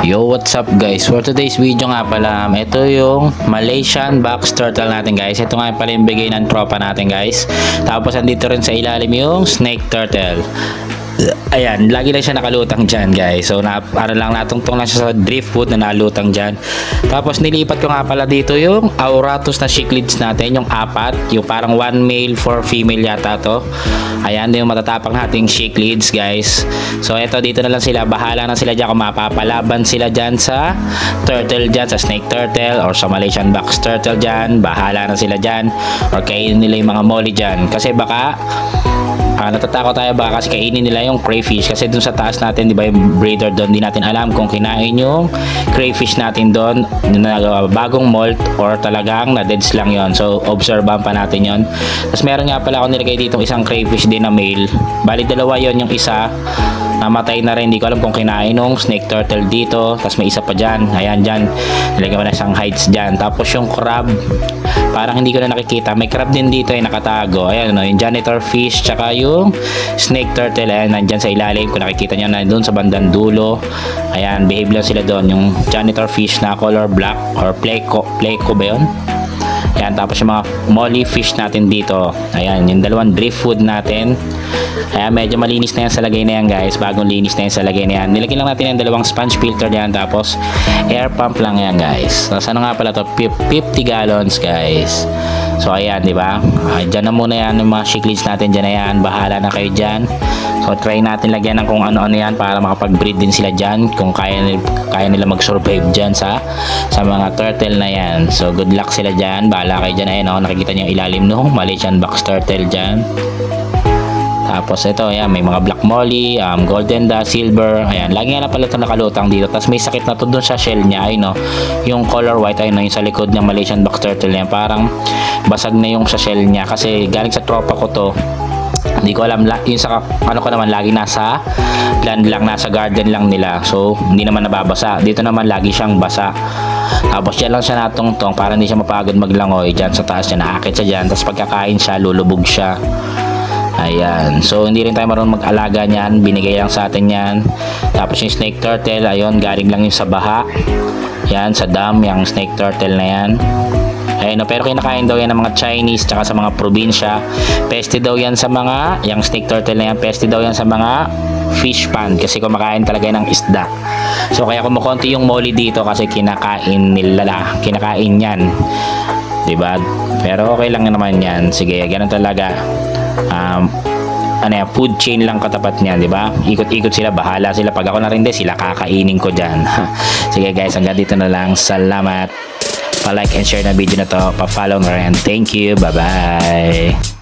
Yo, what's up guys? For today's video nga pala, ito yung Malaysian box turtle natin guys. Ito nga pala yung bigay ng tropa natin guys. Tapos andito rin sa ilalim yung snake turtle. Ayan, lagi lang siya nakalutang dyan guys. So para lang natungtong lang siya sa driftwood na nalutang dyan. Tapos nilipat ko nga pala dito yung Auratus na cichlids natin, yung apat, yung parang one male for female yata to. Ayan, yung matatapang nating cichlids guys. So eto, dito na lang sila, bahala na sila dyan kung mapapalaban sila dyan sa turtle dyan, sa snake turtle or sa Malaysian box turtle dyan. Bahala na sila dyan or kainin nila yung mga molly dyan. Kasi baka natatakot tayo baka kasi kainin nila yung crayfish kasi dun sa taas natin, di ba, yung breeder doon, di natin alam kung kinain yung crayfish natin doon na bagong molt or talagang na deads lang yon. So obserbahan pa natin yon. Tapos meron nga pala ako nilagay dito isang crayfish din na male, bali dalawa yon, yung isa namatay na rin, hindi ko alam kung kinain ng snake turtle dito. Tapos may isa pa dyan, ayan dyan, nilagay ko na isang hides dyan. Tapos yung crab, parang hindi ko na nakikita, may crab din dito ay nakatago, ayan no, yung janitor fish tsaka yung snake turtle, ayan nandyan sa ilalim, kung nakikita nyo na doon sa bandang dulo, ayan, behave lang sila doon. Yung janitor fish na color black or pleco ba yun? Ayan, tapos yung mga molly fish natin dito, ayan, yung dalawang driftwood natin. Ayan, medyo malinis na yan sa lagay na yan guys, bagong linis na yan sa lagay na yan. Nilagyan lang natin yung dalawang sponge filter yan, tapos air pump lang yan guys. So ano nga pala to, 50 gallons guys. So ayan, di ba? Diyan na muna yan yung mga cichlids natin, diyan na yan, bahala na kayo diyan. So try natin lagyan ng kung ano-ano yan para makapag-breed din sila diyan, kung kaya nila mag-survive diyan sa mga turtle na yan. So good luck sila diyan, bahala kayo diyan. Ayun oh, nakikita niyo yung ilalim no, Malaysian box turtle diyan. Tapos ito, ayan, may mga black molly, golden da, silver, ayan, lagi nga na pala ito nakalutang dito. Tapos may sakit na to dun sa shell niya, ayun no, yung color white, ayun no, yung sa likod ng Malaysian box turtle niya, parang basag na yung sa shell niya kasi galing sa tropa ko to. Hindi ko alam, yung sa ano ko naman, lagi nasa land lang, nasa garden lang nila, so hindi naman nababasa. Dito naman lagi siyang basa. Tapos dyan lang siya natungtong para hindi siya mapagod maglangoy. Dyan sa taas siya, naakit siya dyan, tapos pagkakain siya, lulubog siya. Ayan, so hindi rin tayo marunong mag-alaga niyan, binigay lang sa atin yan. Tapos yung snake turtle, ayun, galing lang yung sa baha. Yan, sa dam, yung snake turtle na yan. Ayun, no, pero kinakain daw yan ng mga Chinese tsaka sa mga probinsya. Peste daw yan sa mga, yung snake turtle na yan, peste daw yan sa mga fish pond kasi kumakain talaga ng isda. So kaya kumukonti yung molly dito kasi kinakain yan, diba? Pero okay lang naman yan. Sige, ganun talaga. Ano yan, food chain lang katapat niyan, di ba? Ikot-ikot sila, bahala sila. Pag ako na rin din, sila kakainin ko dyan. Sige guys, hanggang dito na lang. Salamat. Pa-like and share na video na to. Pa-follow na rin. Thank you. Bye-bye.